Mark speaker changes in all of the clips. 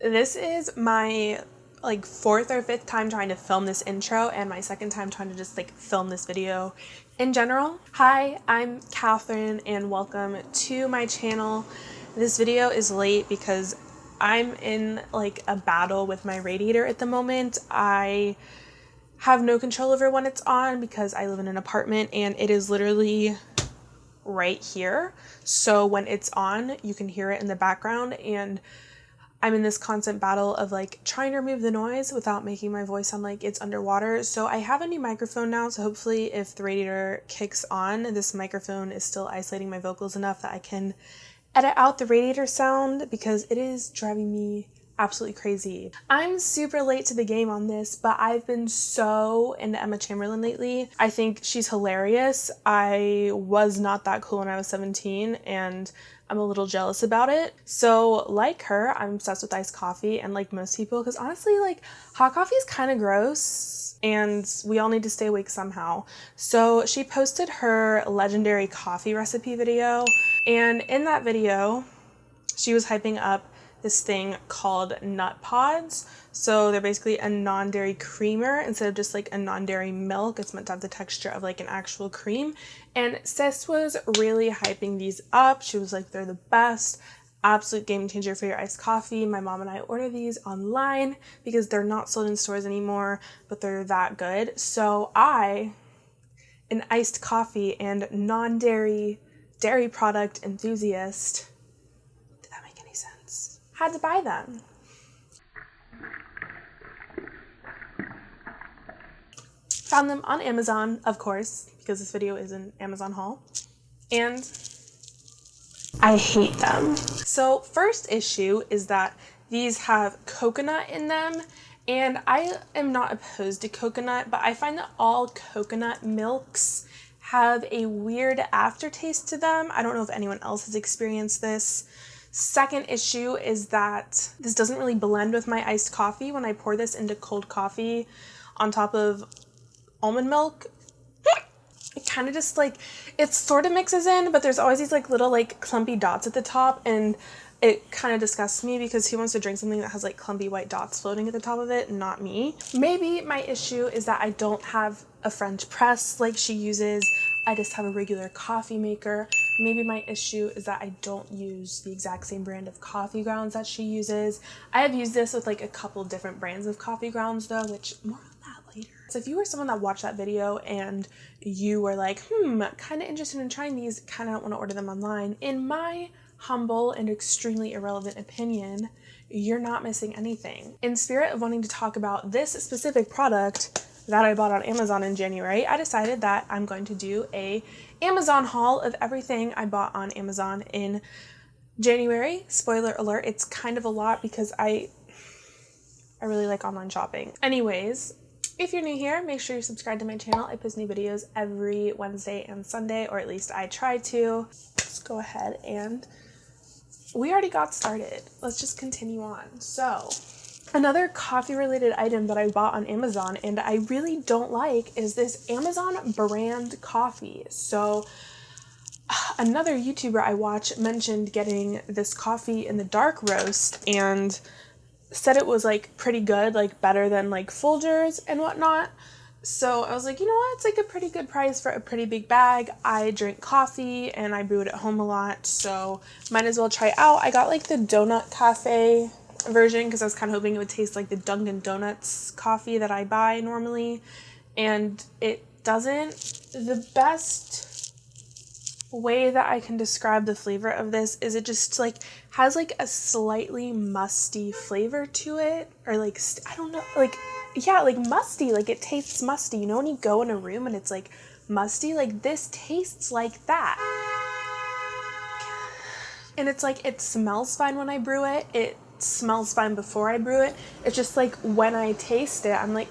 Speaker 1: This is my like 4th or 5th time trying to film this intro and my 2nd time trying to just like film this video in general. Hi, I'm Catherine and welcome to my channel. This video is late because I'm in like a battle with my radiator at the moment. I have no control over when it's on because I live in an apartment and it is literally right here. So when it's on, you can hear it in the background, and I'm in this constant battle of like trying to remove the noise without making my voice sound like it's underwater. So I have a new microphone now, so hopefully if the radiator kicks on, this microphone is still isolating my vocals enough that I can edit out the radiator sound because it is driving me absolutely crazy. I'm super late to the game on this, but I've been so into Emma Chamberlain lately. I think she's hilarious. I was not that cool when I was 17 and I'm a little jealous about it. So like her, I'm obsessed with iced coffee, and like most people, because honestly, like hot coffee is kind of gross and we all need to stay awake somehow. So she posted her legendary coffee recipe video, and in that video, she was hyping up this thing called nut pods. So they're basically a non-dairy creamer instead of just like a non-dairy milk. It's meant to have the texture of like an actual cream. And sis was really hyping these up. She was like, they're the best, absolute game changer for your iced coffee. My mom and I order these online because they're not sold in stores anymore, but they're that good. So I, an iced coffee and non-dairy dairy product enthusiast, had to buy them. Found them on Amazon, of course, because this video is an Amazon haul, and I hate them. So first issue is that these have coconut in them, and I am not opposed to coconut, but I find that all coconut milks have a weird aftertaste to them. I don't know if anyone else has experienced this. Second issue is that this doesn't really blend with my iced coffee. When I pour this into cold coffee on top of almond milk, it kind of just like, it sort of mixes in, but there's always these like little like clumpy dots at the top, and it kind of disgusts me because who wants to drink something that has like clumpy white dots floating at the top of it? Not me. Maybe my issue is that I don't have a French press like she uses. I just have a regular coffee maker. Maybe my issue is that I don't use the exact same brand of coffee grounds that she uses. I have used this with like a couple different brands of coffee grounds though, which more on that later. So if you were someone that watched that video and you were like, kind of interested in trying these, kind of don't want to order them online, in my humble and extremely irrelevant opinion, you're not missing anything. In spirit of wanting to talk about this specific product that I bought on Amazon in January, I decided that I'm going to do a Amazon haul of everything I bought on Amazon in January. Spoiler alert, it's kind of a lot because I really like online shopping. Anyways, if you're new here, make sure you subscribe to my channel. I post new videos every Wednesday and Sunday, or at least I try to. Let's go ahead and we already got started. Let's just continue on. So another coffee related item that I bought on Amazon and I really don't like is this Amazon brand coffee. So another YouTuber I watch mentioned getting this coffee in the dark roast and said it was like pretty good, like better than like Folgers and whatnot. So I was like, you know what, it's like a pretty good price for a pretty big bag. I drink coffee and I brew it at home a lot, so might as well try it out. I got like the donut cafe version because I was kind of hoping it would taste like the Dunkin' Donuts coffee that I buy normally, and it doesn't. The best way that I can describe the flavor of this is it just like has like a slightly musty flavor to it, or like I don't know, like yeah, like musty, like it tastes musty. You know when you go in a room and it's like musty, like this tastes like that. And it's like, it smells fine when I brew it. It smells fine before I brew it. It's just like when I taste it, I'm like,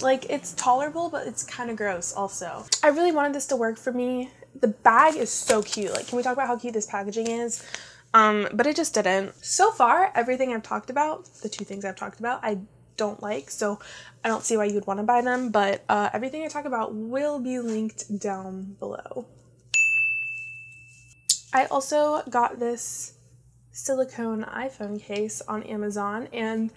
Speaker 1: like it's tolerable, but it's kind of gross also. I really wanted this to work for me. The bag is so cute. Like, can we talk about how cute this packaging is? But it just didn't. So far, everything I've talked about, the two things I've talked about, I don't like, so I don't see why you'd want to buy them, but everything I talk about will be linked down below. I also got this silicone iPhone case on Amazon, and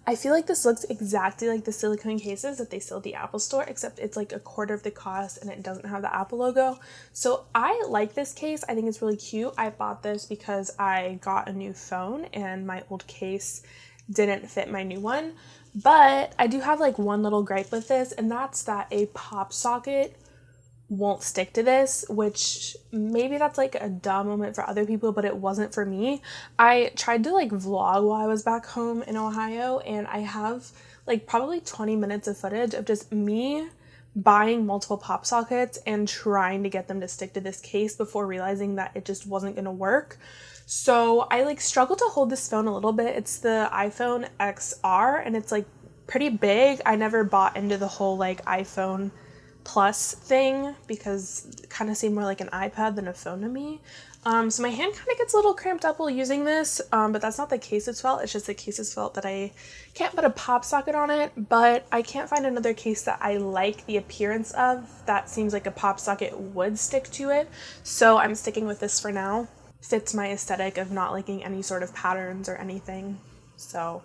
Speaker 1: I feel like this looks exactly like the silicone cases that they sell at the Apple store, except it's like a quarter of the cost and it doesn't have the Apple logo. So I like this case. I think it's really cute. I bought this because I got a new phone and my old case didn't fit my new one. But I do have like one little gripe with this, and that's that a pop socket won't stick to this, which maybe that's like a dumb moment for other people, but it wasn't for me. I tried to like vlog while I was back home in Ohio, and I have like probably 20 minutes of footage of just me buying multiple pop sockets and trying to get them to stick to this case before realizing that it just wasn't going to work. So I like struggle to hold this phone a little bit. It's the iPhone XR and it's like pretty big. I never bought into the whole like iPhone Plus thing because it kind of seemed more like an iPad than a phone to me. So my hand kind of gets a little cramped up while using this, but that's not the case's fault. It's just the case's fault that I can't put a pop socket on it, but I can't find another case that I like the appearance of that seems like a pop socket would stick to it. So I'm sticking with this for now. Fits my aesthetic of not liking any sort of patterns or anything. So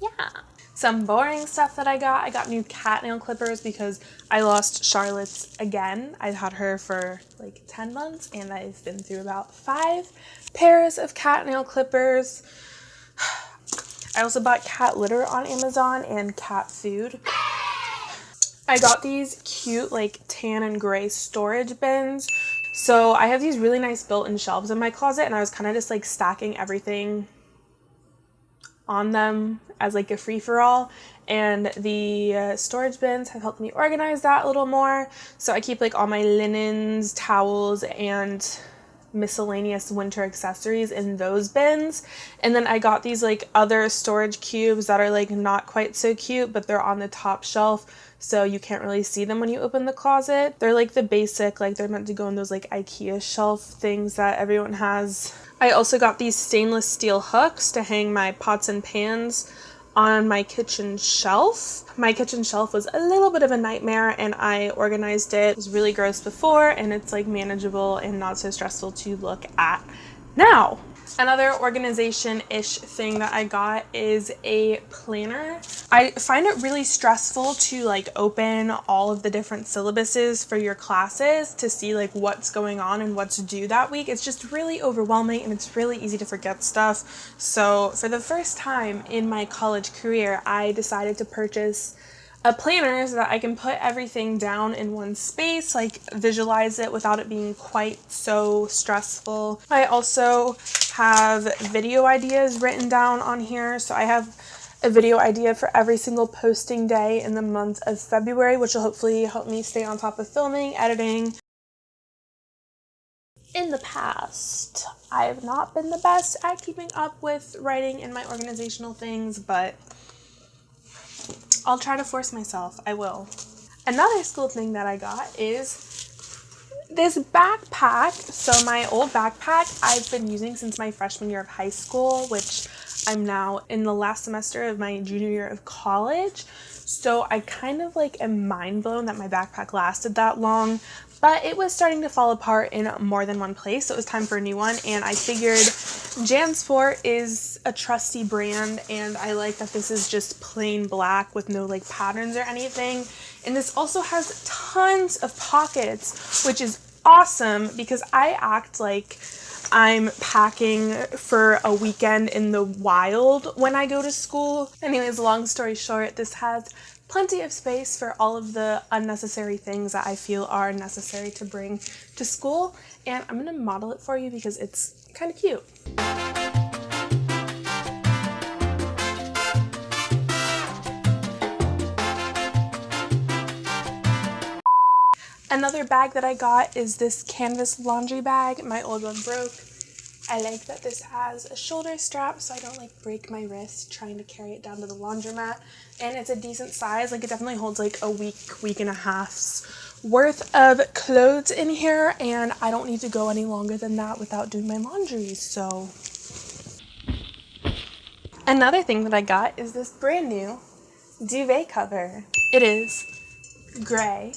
Speaker 1: yeah. Some boring stuff that I got new cat nail clippers because I lost Charlotte's again. I've had her for like 10 months and I've been through about 5 pairs of cat nail clippers. I also bought cat litter on Amazon and cat food. I got these cute like tan and gray storage bins. So I have these really nice built-in shelves in my closet and I was kind of just like stacking everything on them as like a free-for-all, and the storage bins have helped me organize that a little more. So I keep like all my linens, towels, and miscellaneous winter accessories in those bins. And then I got these like other storage cubes that are like not quite so cute, but they're on the top shelf so you can't really see them when you open the closet. They're like the basic, like they're meant to go in those like IKEA shelf things that everyone has. I also got these stainless steel hooks to hang my pots and pans on my kitchen shelf. My kitchen shelf was a little bit of a nightmare and I organized it. It was really gross before and it's like manageable and not so stressful to look at now. Another organization-ish thing that I got is a planner. I find it really stressful to like open all of the different syllabuses for your classes to see like what's going on and what's due that week. It's just really overwhelming and it's really easy to forget stuff. So for the first time in my college career, I decided to purchase a planner so that I can put everything down in one space, like visualize it without it being quite so stressful. I also have video ideas written down on here. So I have a video idea for every single posting day in the month of February, which will hopefully help me stay on top of filming, editing. In the past, I have not been the best at keeping up with writing and my organizational things, but I'll try to force myself. I will. Another school thing that I got is this backpack. So my old backpack I've been using since my freshman year of high school, which I'm now in the last semester of my junior year of college. So I kind of like am mind blown that my backpack lasted that long, but it was starting to fall apart in more than one place. So it was time for a new one. And I figured JanSport is a trusty brand. And I like that this is just plain black with no like patterns or anything. And this also has tons of pockets, which is awesome because I act like I'm packing for a weekend in the wild when I go to school. Anyways, long story short, this has plenty of space for all of the unnecessary things that I feel are necessary to bring to school. And I'm going to model it for you because it's kind of cute. Another bag that I got is this canvas laundry bag. My old one broke. I like that this has a shoulder strap so I don't like break my wrist trying to carry it down to the laundromat. And it's a decent size. Like it definitely holds like a week and a half's worth of clothes in here, and I don't need to go any longer than that without doing my laundry. So another thing that I got is this brand new duvet cover. It is gray.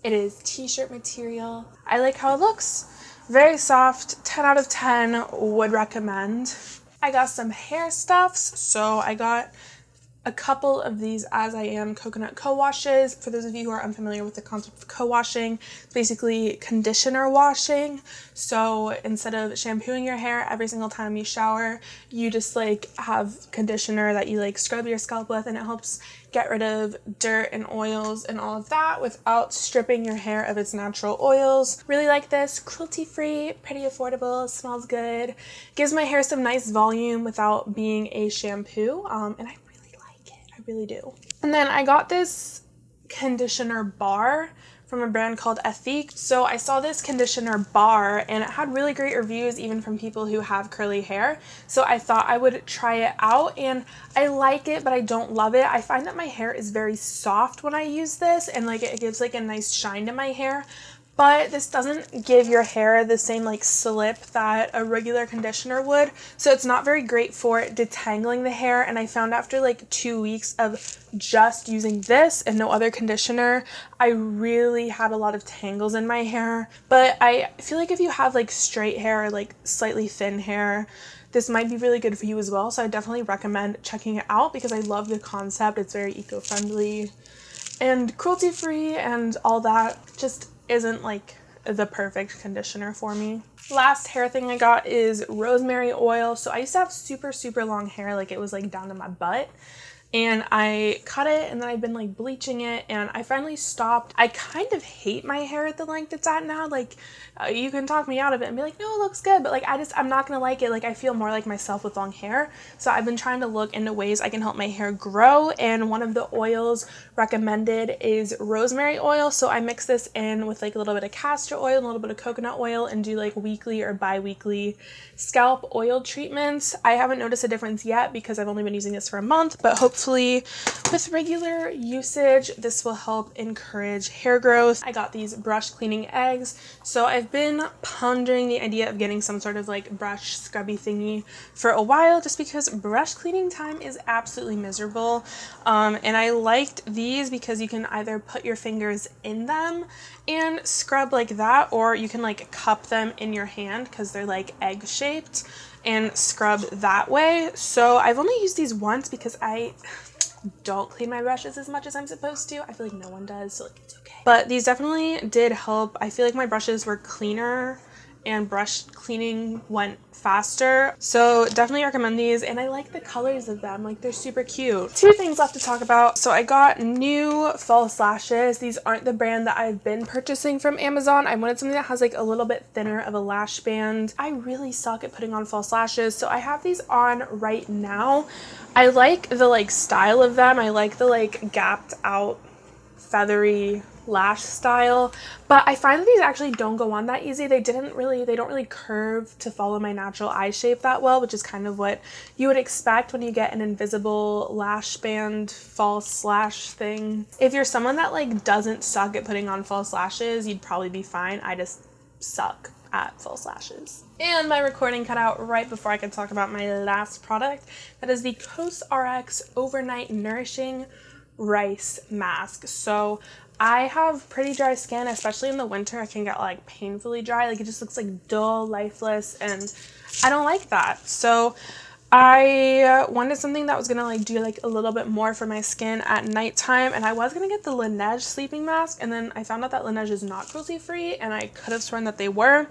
Speaker 1: It is t-shirt material. I like how it looks. Very soft, 10 out of 10, would recommend. I got some hair stuffs, so I got a couple of these As I Am coconut co-washes. For those of you who are unfamiliar with the concept of co-washing, it's basically conditioner washing. So instead of shampooing your hair every single time you shower, you just like have conditioner that you like scrub your scalp with, and it helps get rid of dirt and oils and all of that without stripping your hair of its natural oils. Really like this. Cruelty-free, pretty affordable, smells good, gives my hair some nice volume without being a shampoo, and I really do. And then I got this conditioner bar from a brand called Ethique. So I saw this conditioner bar and it had really great reviews, even from people who have curly hair. So I thought I would try it out, and I like it, but I don't love it. I find that my hair is very soft when I use this, and like it gives like a nice shine to my hair. But this doesn't give your hair the same like slip that a regular conditioner would. So it's not very great for detangling the hair. And I found after like 2 weeks of just using this and no other conditioner, I really had a lot of tangles in my hair. But I feel like if you have like straight hair or like slightly thin hair, this might be really good for you as well. So I definitely recommend checking it out because I love the concept. It's very eco-friendly and cruelty-free and all that. Just isn't like the perfect conditioner for me. Last hair thing I got is rosemary oil. So I used to have super long hair, like it was like down to my butt, and I cut it and then I've been like bleaching it, and I finally stopped. I kind of hate my hair at the length it's at now. Like you can talk me out of it and be like, no, it looks good, but like I'm not gonna like it. Like I feel more like myself with long hair. So I've been trying to look into ways I can help my hair grow, and one of the oils recommended is rosemary oil. So I mix this in with like a little bit of castor oil and a little bit of coconut oil and do like weekly or bi-weekly scalp oil treatments. I haven't noticed a difference yet because I've only been using this for a month, but hopefully with regular usage this will help encourage hair growth. I got these brush cleaning eggs. So I've been pondering the idea of getting some sort of like brush scrubby thingy for a while, just because brush cleaning time is absolutely miserable. And I liked these because you can either put your fingers in them and scrub like that, or you can like cup them in your hand because they're like egg shaped and scrub that way. So I've only used these once because I don't clean my brushes as much as I'm supposed to. I feel like no one does, so like it's okay. But these definitely did help. I feel like my brushes were cleaner and brush cleaning went faster. So definitely recommend these, and I like the colors of them. Like they're super cute. 2 things left to talk about. So I got new false lashes. These aren't the brand that I've been purchasing from Amazon. I wanted something that has like a little bit thinner of a lash band. I really suck at putting on false lashes, so I have these on right now. I like the like style of them. I like the like gapped out feathery lash style, but I find that these actually don't go on that easy. They don't really curve to follow my natural eye shape that well, which is kind of what you would expect when you get an invisible lash band false lash thing. If you're someone that like doesn't suck at putting on false lashes, you'd probably be fine. I just suck at false lashes. And my recording cut out right before I could talk about my last product. That is the COSRX Overnight Nourishing Rice Mask. So I have pretty dry skin, especially in the winter. I can get like painfully dry. Like it just looks like dull, lifeless, and I don't like that. So I wanted something that was gonna like do like a little bit more for my skin at nighttime, and I was gonna get the Laneige sleeping mask, and then I found out that Laneige is not cruelty free, and I could have sworn that they were.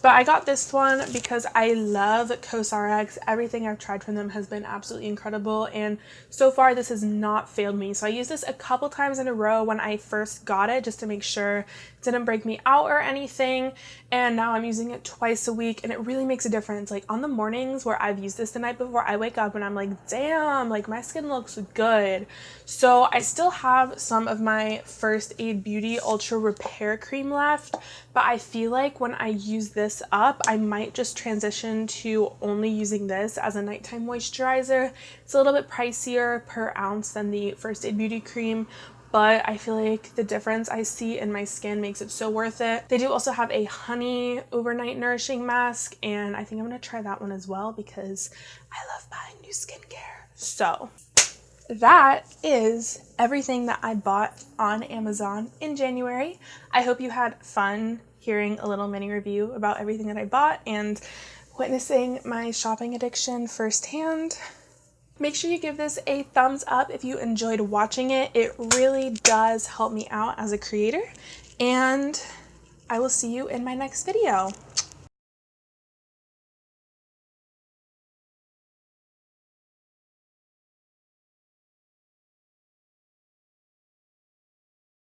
Speaker 1: But I got this one because I love COSRX. Everything I've tried from them has been absolutely incredible, and so far this has not failed me. So I used this a couple times in a row when I first got it just to make sure it didn't break me out or anything, and now I'm using it twice a week, and it really makes a difference. Like on the mornings where I've used this the night before, I wake up and I'm like, damn, like my skin looks good. So I still have some of my First Aid Beauty Ultra Repair Cream left, but I feel like when I use this up, I might just transition to only using this as a nighttime moisturizer. It's a little bit pricier per ounce than the First Aid Beauty Cream, but I feel like the difference I see in my skin makes it so worth it. They do also have a honey overnight nourishing mask, and I think I'm gonna try that one as well because I love buying new skincare. So that is everything that I bought on Amazon in January. I hope you had fun hearing a little mini review about everything that I bought and witnessing my shopping addiction firsthand. Make sure you give this a thumbs up if you enjoyed watching it. It really does help me out as a creator, and I will see you in my next video.